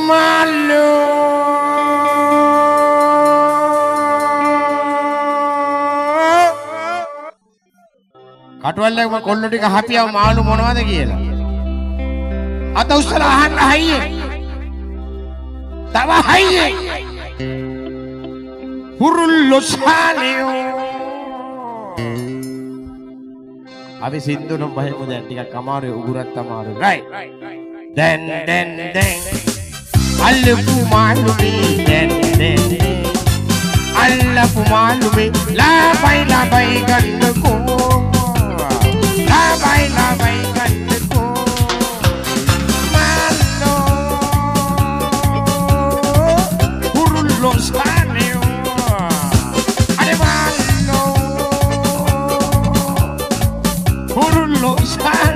malu කටවල්ලේ මම කොල්ල ටික හපියව මාළු මොනවද කියලා අත උස්සලා අහන්න හයියේ තව හයියේ හුරුල්ලෝ සාලියෝ අපි සින්දුනම් බහෙමු දැන් ටිකක් අමාරුයි උගුරත් අමාරුයි රයිට් දැන් අල්ලපු මාළුමේ දැන් අල්ලපු මාළුමේ ලාබයි ගන්නකෝ ලාබයි ගන්නකෝ මාළෝ හුරුල්ලෝ සාලියෝ අरे මාළෝ හුරුල්ලෝ සාලියෝ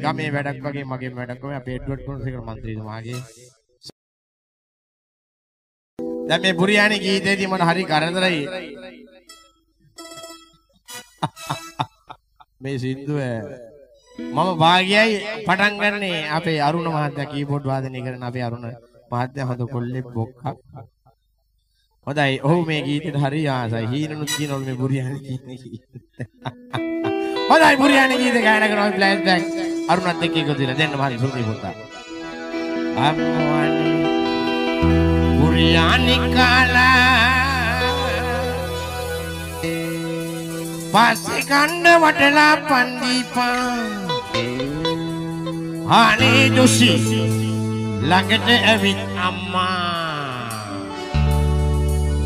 ගමේ වැඩක් වගේ මගේ වැඩක් වගේ අපේ එඩ්වර්ඩ් ෆොන්සේකා මන්ත්‍රීතුමාගේ දැන් මේ බුරියානි ගීතේදී මම හරි කරදරයි මේ සින්දුව මම භාගයයි පටන් ගන්නේ අපේ අරුණ මහත්තයා කීබෝඩ් වාදනය කරන අපේ අරුණ මහත්තයා හොඳ කොල්ලෙක් බොක්කක් හොඳයි ඔහු මේ ගීතේට හරි ආසයි හීනනුත් කියනවලු මේ බුරියානි කියන්නේ හොඳයි බුරියානි ගීතේ ගායනා කරනවා ෆ්ලෑෂ් බෑක් අරුණත් එක්ක එකතු වෙලා දෙන්න මහරි සුන්දරී පොතා අම්මවනි බුරියානි කාලා පස්සේ කන්න වටලා පන්දීපා අනේ දුසි ළඟට ඇවිත් අම්මා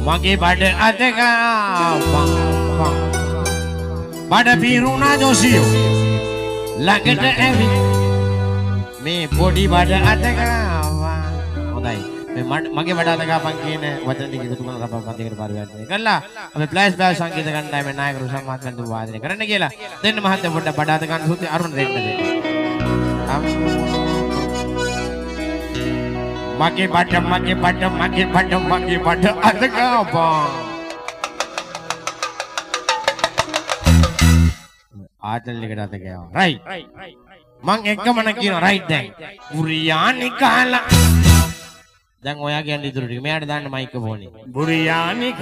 මගේ බඩ අදගා බඩ පිරුණා දොසියෝ ළඟට ඇවිත් මේ පොඩි බඩ අදගාවා හොඳයි මගේ බඩ අදගාපන් කියන වචන ටික එකතු කරලා අපේ පන්තිකට පරිවර්තනය කළා අපි ෆ්ලෑෂ් බෑක් සංගීත කණ්ඩායමේ නායක රුසම් මහත්මයා දුව වාදනය කරන්න කියලා දෙන්න මහත්තයා පොඩ්ඩක් බඩ අද ගන්න සුත්ති අරුණ දෙන්න දෙන්න මගේ බඩ අදගාවා ආතල් එකට අත ගෑවා රයිට් මං එකමන කියනවා රයිට් දැන් බුරියානි කාලා දැන් ඔයා කියන්නේ ඉතුරු ටික. මෙයාට දාන්න මයික් ෆෝනේ. බුරියානි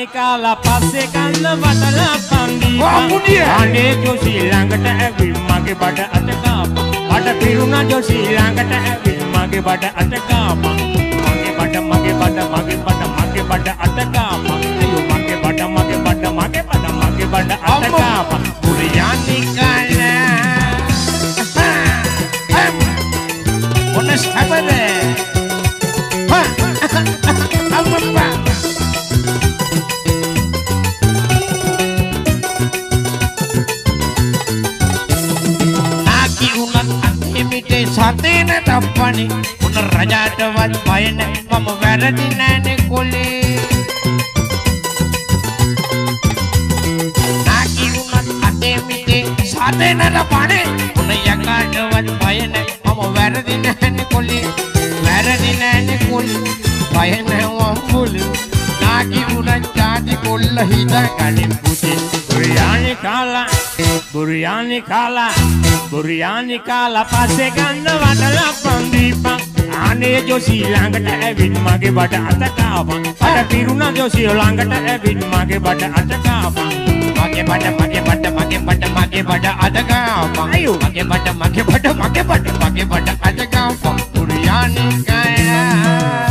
කාලා පස්සේ කන්න වටලා පන්දි. අනේ ජෝසි ළඟට ඇවි මගේ බඩ අත කාපා. බඩ පිරුණා ජෝසි ළඟට ඇවි මගේ බඩ අත කාපා. මගේ බඩ අත කාපා. අයියෝ මගේ බඩ අත කාපා. බුරියානි කාලා මොනස් හැබදේ අම්මපා ආකි උනත් එමිටේ සතේන තප්පනි උන රජාටවත් බය නැ මම වැරදි නෑනේ කොලේ ආකි උනත් එමිටේ සතේන තප්පනි උන යකාටවත් බය නැ මම වැරදි නෑනේ කොලේ වැරදි නෑනේ කොලේ බය නැ වම්බුලේ නාකි උනත් ජාති කොල්ල හිතා කලින් පුතේ බුරියානි කාලා පස්සේ ගන්න වටලා පන්දීපන් අනේ ජෝසි ළඟට ඇවිත් මගේ බඩ අත කාපන් අර පිරුණා ජෝසි ළඟට ඇවිත් මගේ බඩ අත කාපන් මගේ බඩ අත කාපන් අයියෝ මගේ බඩ අත කාපන් බුරියානි කාලා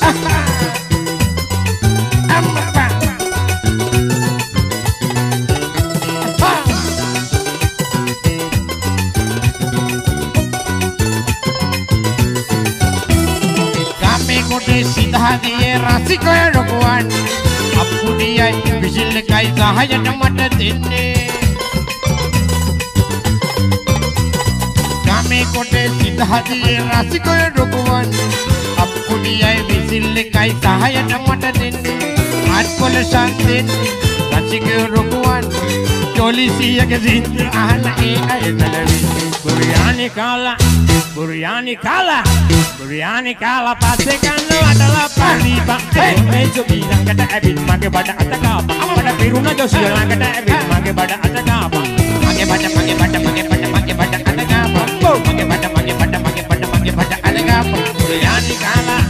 අම්මා සිතාදියේ රසිකය රොකුවන් අප්පුඩියයි විසිල් එකයි 10ට මට දෙන්නේ ගමේ කොටේ සිතාදියේ රසිකය රොකුවන් අප්පුඩියයි විසිල් එකයි 10ට මට දෙන්නේ අත්කොල සම්දෙන් රසිකය රොකුවන් ජොලිසියගේ සින්ද අහන ඒ අය තලවින්නේ බුරියානි කාලා පස්සේ ගන්න වටලා පන්දීපන් මේ ජොබි ළඟට ඇවිත් මගේ බඩ අත කාපන් බඩ පිරුණා ජොසි ළඟට ඇවිත් මගේ බඩ අත කාපන් මගේ බඩ අත කාපන් මගේ බඩ අත කාපන් බුරියානි කාලා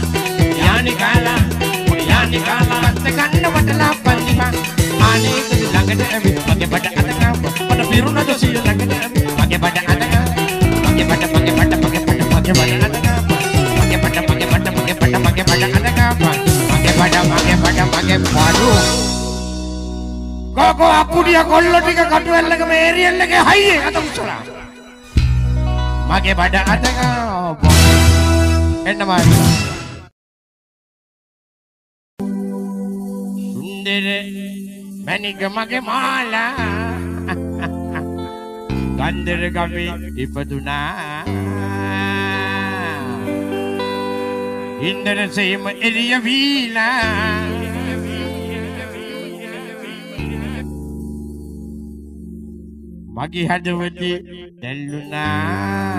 පස්සේ ගන්න වටලා පන්දීපන් අනේ ජොසි ළඟට ඇවිත් මගේ බඩ අත කාපන් බඩ පිරුණා ජොසි ළඟට ඇවිත් මගේ බඩ අත කාපන් මගේ බඩ Koko appudiya kollo tika katuwellage me area එකේ හයියේ අත උස්සලා මගේ බඩ අතක එන්න මම සුන්දර මණික මගේ මාලා ගන්දර ගමේ ඉපදුනා ඉන්දර සේම එළිය වීලා මගේ හදවතේ දැල්ුණා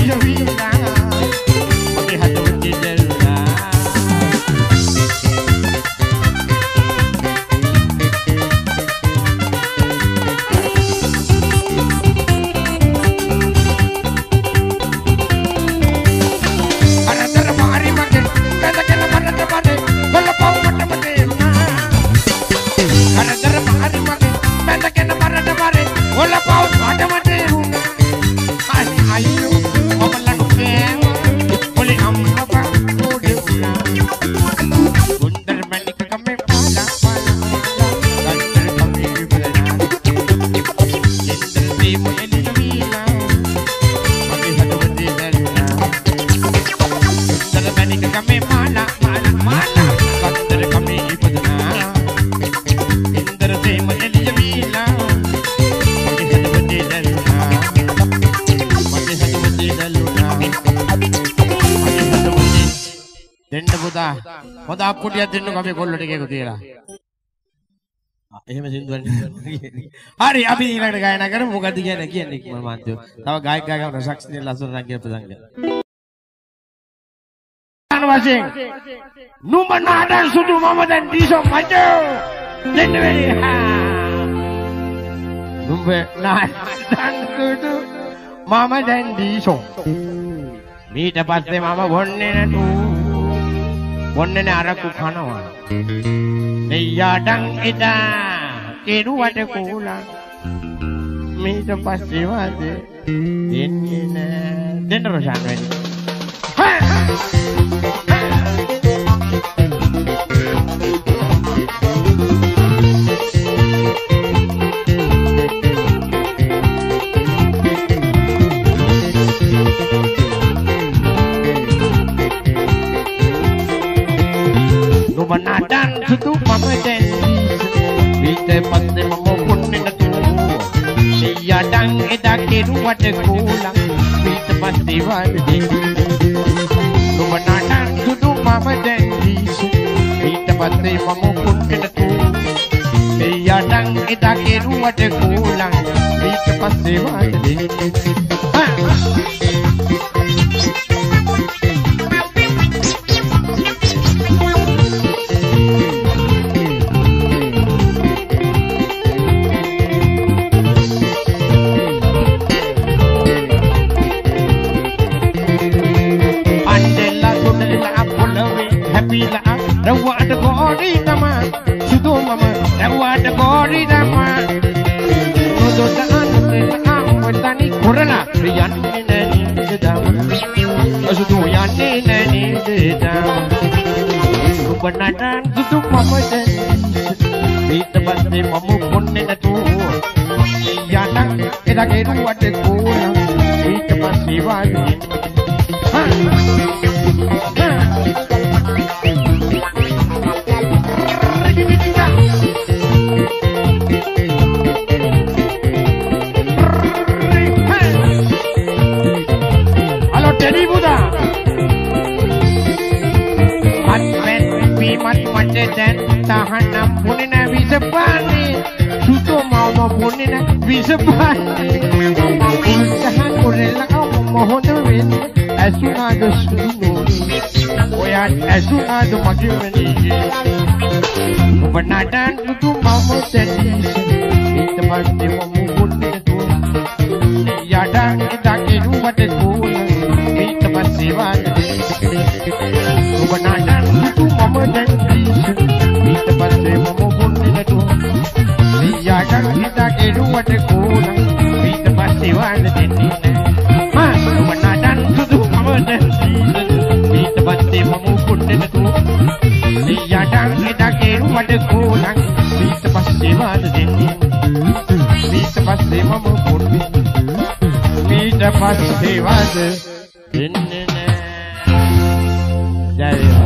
Yo vi දෙන්න පුතා. හොඳ අප්පුටියක් දෙන්නකෝ අපේ කොල්ලෝ ටිකේක තියලා. එහෙම සින්දුවක් හරි අපි ඊළඟට ගායනා කරමු. මොකද්ද කියන්නේ මම මාත්‍යෝ. තව ගායක ගායකව රසක්ෂණේ ලස්සන නම් කියන ප්‍රසංගය. වශයෙන් නුඹ නාඩන් සුදු මම දැන් දීසෝ මචෝ දෙන්න වෙයි. නුඹ නාඩන් සුදු මම දැන් දීසෝ ඊට පස්සේ මම බොන්නේ නැතු බොන්නේ නැ අරකු කනවා එයාටන් එදා කෙරුවට කෝලා ඊට පස්සේ වාදේ දෙන්නේ නැ දෙන්න රොෂාන් වෙන්නේ. Nadan sudu mama janji Vita passe mama punne na tu Siya dang eda keru wada kulang Vita passe wadi Numa nadan sudu mama janji Vita passe mama punne na tu Siya dang eda keru wada kulang Vita passe wadi Rawa ada gori nama sudu mama rawa ada gori nama Nodo daan wetani kurala yanni nani dedam sudu yanni nani dedam Rubanadan sudu mama den Vita passe mamu punne na tu Yadang eda keru ada kula Vita passe wadi Dan tahanam punina visapani suto mama punina visapani tahan kurela kamu mohon win asuna do suno oya asuna do magimani banadan suto mama tadi itapasti mamu punina tu yada itake ruwate kula itapasti wadi banadan suto mama tadi Vita passe mama punne na tu Siya dang eda keru wada kulang Vita passe wadi denni ma banadan sudu mama tadi Vita passe mama punne na tu Siya dang eda keru wada kulang Vita passe wadi denni Vita passe mama punne Vita passe wadi denni Jaya